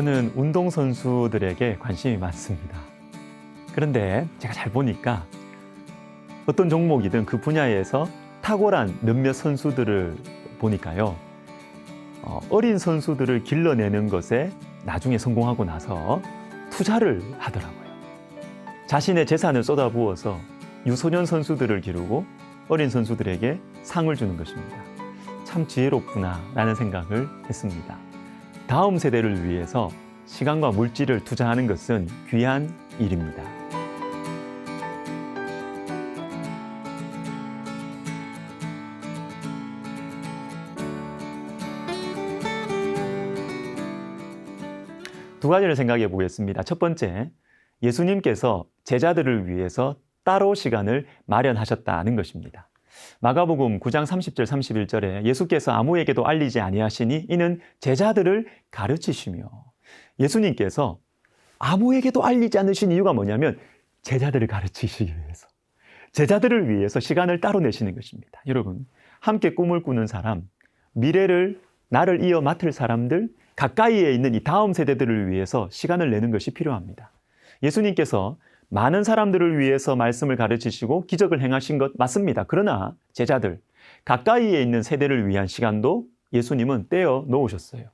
저는 운동선수들에게 관심이 많습니다. 그런데 제가 잘 보니까 어떤 종목이든 그 분야에서 탁월한 몇몇 선수들을 보니까요. 어린 선수들을 길러내는 것에 나중에 성공하고 나서 투자를 하더라고요. 자신의 재산을 쏟아부어서 유소년 선수들을 기르고 어린 선수들에게 상을 주는 것입니다. 참 지혜롭구나라는 생각을 했습니다. 다음 세대를 위해서 시간과 물질을 투자하는 것은 귀한 일입니다. 두 가지를 생각해 보겠습니다. 첫 번째, 예수님께서 제자들을 위해서 따로 시간을 마련하셨다는 것입니다. 마가복음 9장 30절 31절에 예수께서 아무에게도 알리지 아니하시니 이는 제자들을 가르치시며, 예수님께서 아무에게도 알리지 않으신 이유가 뭐냐면 제자들을 가르치시기 위해서, 제자들을 위해서 시간을 따로 내시는 것입니다. 여러분, 함께 꿈을 꾸는 사람, 미래를 나를 이어 맡을 사람들, 가까이에 있는 이 다음 세대들을 위해서 시간을 내는 것이 필요합니다. 예수님께서 많은 사람들을 위해서 말씀을 가르치시고 기적을 행하신 것 맞습니다. 그러나 제자들, 가까이에 있는 세대를 위한 시간도 예수님은 떼어 놓으셨어요.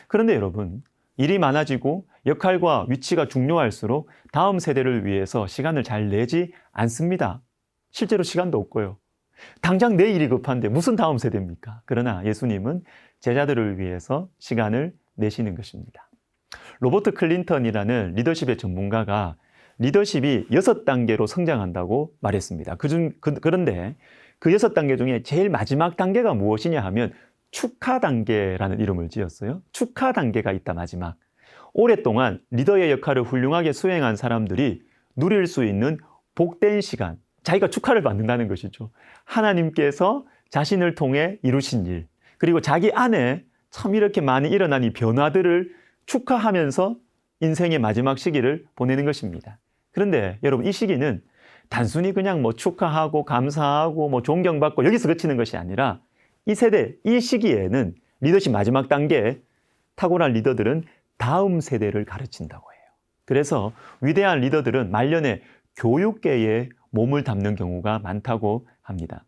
그런데 여러분, 일이 많아지고 역할과 위치가 중요할수록 다음 세대를 위해서 시간을 잘 내지 않습니다. 실제로 시간도 없고요. 당장 내 일이 급한데 무슨 다음 세대입니까? 그러나 예수님은 제자들을 위해서 시간을 내시는 것입니다. 로버트 클린턴이라는 리더십의 전문가가 리더십이 6단계로 성장한다고 말했습니다. 그런데 그 6단계 중에 제일 마지막 단계가 무엇이냐 하면 축하 단계라는 이름을 지었어요. 축하 단계가 있다, 마지막. 오랫동안 리더의 역할을 훌륭하게 수행한 사람들이 누릴 수 있는 복된 시간, 자기가 축하를 받는다는 것이죠. 하나님께서 자신을 통해 이루신 일, 그리고 자기 안에 참 이렇게 많이 일어난 이 변화들을 축하하면서 인생의 마지막 시기를 보내는 것입니다. 그런데 여러분, 이 시기는 단순히 그냥 축하하고 감사하고 존경받고 여기서 그치는 것이 아니라 이 세대, 이 시기에는 리더십 마지막 단계에 탁월한 리더들은 다음 세대를 가르친다고 해요. 그래서 위대한 리더들은 말년에 교육계에 몸을 담는 경우가 많다고 합니다.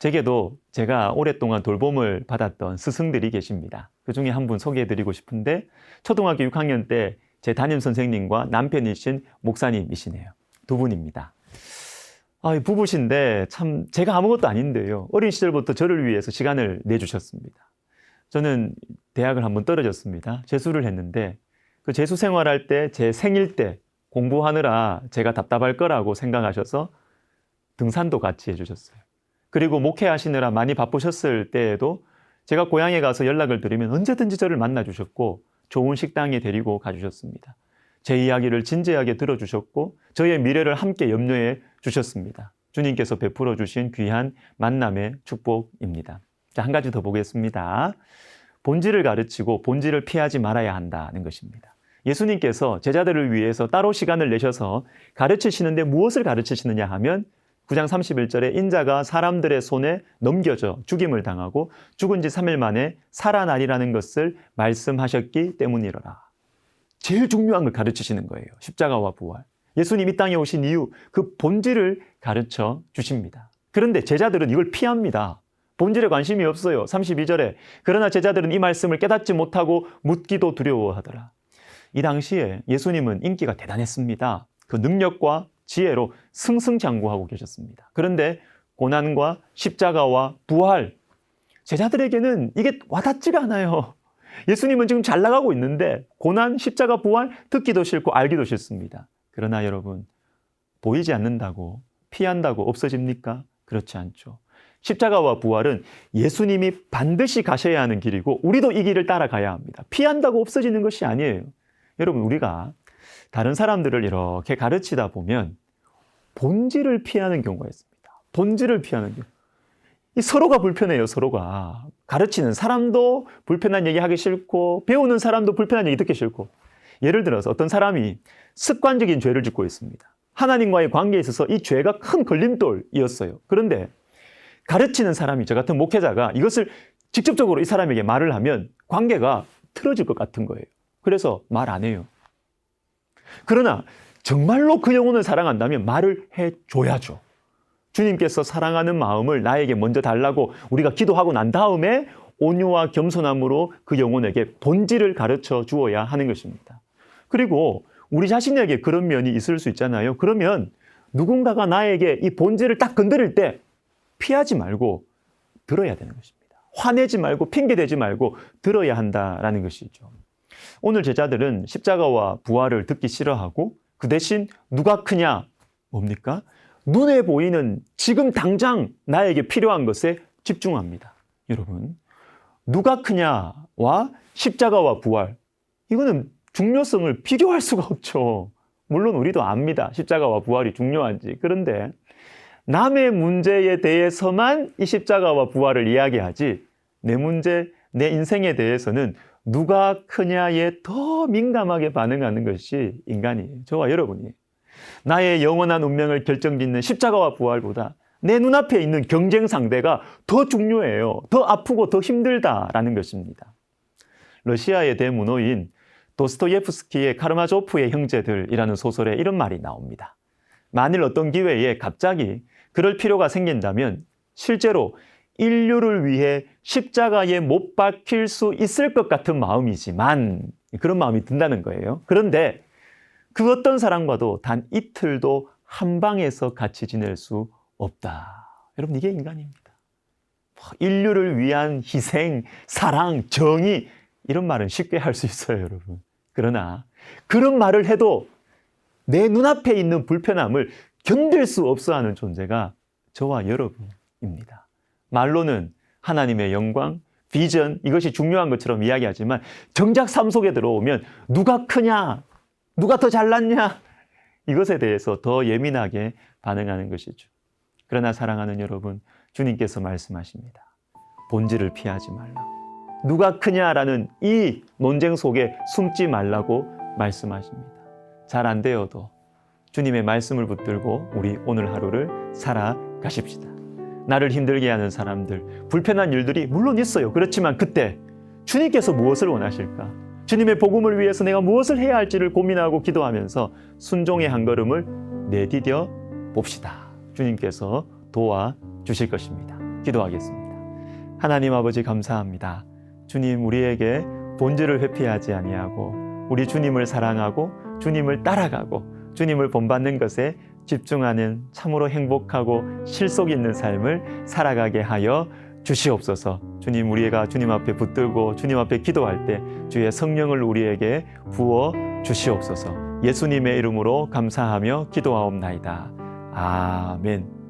제게도 제가 오랫동안 돌봄을 받았던 스승들이 계십니다. 그 중에 한 분 소개해드리고 싶은데, 초등학교 6학년 때 제 담임 선생님과 남편이신 목사님이시네요. 두 분입니다. 부부신데 참 제가 아무것도 아닌데요. 어린 시절부터 저를 위해서 시간을 내주셨습니다. 저는 대학을 한번 떨어졌습니다. 재수를 했는데 그 재수 생활할 때 제 생일 때 공부하느라 제가 답답할 거라고 생각하셔서 등산도 같이 해주셨어요. 그리고 목회하시느라 많이 바쁘셨을 때에도 제가 고향에 가서 연락을 드리면 언제든지 저를 만나주셨고 좋은 식당에 데리고 가주셨습니다. 제 이야기를 진지하게 들어주셨고 저의 미래를 함께 염려해 주셨습니다. 주님께서 베풀어 주신 귀한 만남의 축복입니다. 자, 한 가지 더 보겠습니다. 본질을 가르치고 본질을 피하지 말아야 한다는 것입니다. 예수님께서 제자들을 위해서 따로 시간을 내셔서 가르치시는데 무엇을 가르치시느냐 하면 9장 31절에 인자가 사람들의 손에 넘겨져 죽임을 당하고 죽은 지 3일 만에 살아나리라는 것을 말씀하셨기 때문이로라. 제일 중요한 걸 가르치시는 거예요. 십자가와 부활. 예수님 이 땅에 오신 이유, 그 본질을 가르쳐 주십니다. 그런데 제자들은 이걸 피합니다. 본질에 관심이 없어요. 32절에 그러나 제자들은 이 말씀을 깨닫지 못하고 묻기도 두려워하더라. 이 당시에 예수님은 인기가 대단했습니다. 그 능력과 지혜로 승승장구하고 계셨습니다. 그런데 고난과 십자가와 부활, 제자들에게는 이게 와닿지가 않아요. 예수님은 지금 잘 나가고 있는데 고난, 십자가, 부활 듣기도 싫고 알기도 싫습니다. 그러나 여러분, 보이지 않는다고 피한다고 없어집니까? 그렇지 않죠. 십자가와 부활은 예수님이 반드시 가셔야 하는 길이고 우리도 이 길을 따라가야 합니다. 피한다고 없어지는 것이 아니에요. 여러분, 우리가 다른 사람들을 이렇게 가르치다 보면 본질을 피하는 경우가 있습니다. 본질을 피하는 경우. 서로가 불편해요, 서로가. 가르치는 사람도 불편한 얘기 하기 싫고 배우는 사람도 불편한 얘기 듣기 싫고. 예를 들어서 어떤 사람이 습관적인 죄를 짓고 있습니다. 하나님과의 관계에 있어서 이 죄가 큰 걸림돌이었어요. 그런데 가르치는 사람이, 저 같은 목회자가 이것을 직접적으로 이 사람에게 말을 하면 관계가 틀어질 것 같은 거예요. 그래서 말 안 해요. 그러나 정말로 그 영혼을 사랑한다면 말을 해줘야죠. 주님께서 사랑하는 마음을 나에게 먼저 달라고 우리가 기도하고 난 다음에 온유와 겸손함으로 그 영혼에게 본질을 가르쳐 주어야 하는 것입니다. 그리고 우리 자신에게 그런 면이 있을 수 있잖아요. 그러면 누군가가 나에게 이 본질을 딱 건드릴 때 피하지 말고 들어야 되는 것입니다. 화내지 말고 핑계대지 말고 들어야 한다라는 것이죠. 오늘 제자들은 십자가와 부활을 듣기 싫어하고 그 대신 누가 크냐? 뭡니까? 눈에 보이는 지금 당장 나에게 필요한 것에 집중합니다. 여러분, 누가 크냐와 십자가와 부활, 이거는 중요성을 비교할 수가 없죠. 물론 우리도 압니다. 십자가와 부활이 중요한지. 그런데 남의 문제에 대해서만 이 십자가와 부활을 이야기하지 내 문제, 내 인생에 대해서는 누가 크냐에 더 민감하게 반응하는 것이 인간이에요. 저와 여러분이. 나의 영원한 운명을 결정짓는 십자가와 부활보다 내 눈앞에 있는 경쟁 상대가 더 중요해요. 더 아프고 더 힘들다라는 것입니다. 러시아의 대문호인 도스토예프스키의 카르마조프의 형제들이라는 소설에 이런 말이 나옵니다. 만일 어떤 기회에 갑자기 그럴 필요가 생긴다면 실제로 인류를 위해 십자가에 못 박힐 수 있을 것 같은 마음이지만 그런 마음이 든다는 거예요. 그런데 그 어떤 사람과도 단 이틀도 한 방에서 같이 지낼 수 없다. 여러분, 이게 인간입니다. 인류를 위한 희생, 사랑, 정의, 이런 말은 쉽게 할 수 있어요, 여러분. 그러나 그런 말을 해도 내 눈앞에 있는 불편함을 견딜 수 없어 하는 존재가 저와 여러분입니다. 말로는 하나님의 영광, 비전, 이것이 중요한 것처럼 이야기하지만 정작 삶 속에 들어오면 누가 크냐, 누가 더 잘났냐, 이것에 대해서 더 예민하게 반응하는 것이죠. 그러나 사랑하는 여러분, 주님께서 말씀하십니다. 본질을 피하지 말라. 누가 크냐라는 이 논쟁 속에 숨지 말라고 말씀하십니다. 잘 안 되어도 주님의 말씀을 붙들고 우리 오늘 하루를 살아가십시다. 나를 힘들게 하는 사람들, 불편한 일들이 물론 있어요. 그렇지만 그때 주님께서 무엇을 원하실까? 주님의 복음을 위해서 내가 무엇을 해야 할지를 고민하고 기도하면서 순종의 한 걸음을 내디뎌 봅시다. 주님께서 도와주실 것입니다. 기도하겠습니다. 하나님 아버지, 감사합니다. 주님, 우리에게 본질을 회피하지 아니하고 우리 주님을 사랑하고 주님을 따라가고 주님을 본받는 것에 집중하는 참으로 행복하고 실속 있는 삶을 살아가게 하여 주시옵소서. 주님, 우리가 주님 앞에 붙들고 주님 앞에 기도할 때 주의 성령을 우리에게 부어 주시옵소서. 예수님의 이름으로 감사하며 기도하옵나이다. 아멘.